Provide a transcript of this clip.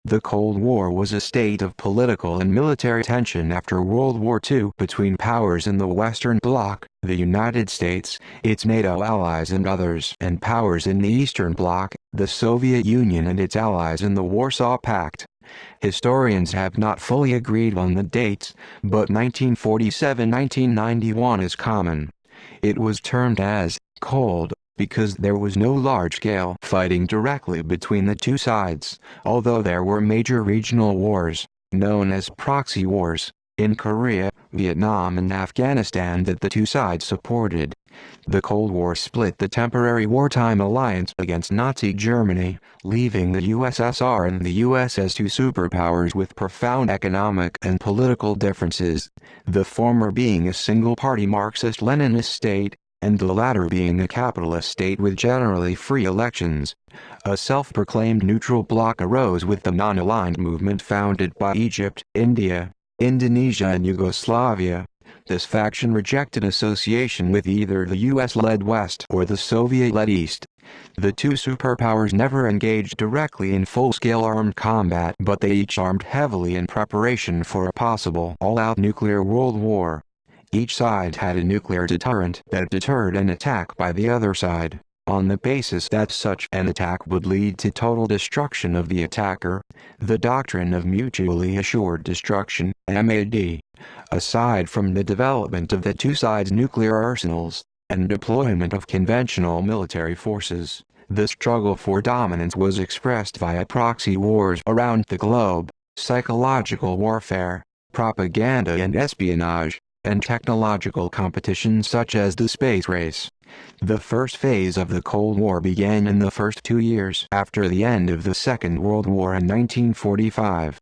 The Cold War was a state of political and military tension after World War II between powers in the Western Bloc, the United States, its NATO allies and others, and powers in the Eastern Bloc, the Soviet Union and its allies in the Warsaw Pact. Historians have not fully agreed on the dates, but 1947-1991 is common. It was termed as Cold because there was no large-scale fighting directly between the two sides, although there were major regional wars, known as proxy wars, in Korea, Vietnam and Afghanistan that the two sides supported. The Cold War split the temporary wartime alliance against Nazi Germany, leaving the USSR and the US as two superpowers with profound economic and political differences, the former being a single-party Marxist-Leninist state, and the latter being a capitalist state with generally free elections. A self-proclaimed neutral bloc arose with the non-aligned movement founded by Egypt, India, Indonesia and Yugoslavia. This faction rejected association with either the US-led West or the Soviet-led East. The two superpowers never engaged directly in full-scale armed combat, but they each armed heavily in preparation for a possible all-out nuclear world war. Each side had a nuclear deterrent that deterred an attack by the other side, on the basis that such an attack would lead to total destruction of the attacker, the doctrine of mutually assured destruction, MAD. Aside from the development of the two sides' nuclear arsenals, and deployment of conventional military forces, the struggle for dominance was expressed via proxy wars around the globe, psychological warfare, propaganda and espionage, and technological competition such as the space race. The first phase of the Cold War began in the first 2 years after the end of the Second World War in 1945.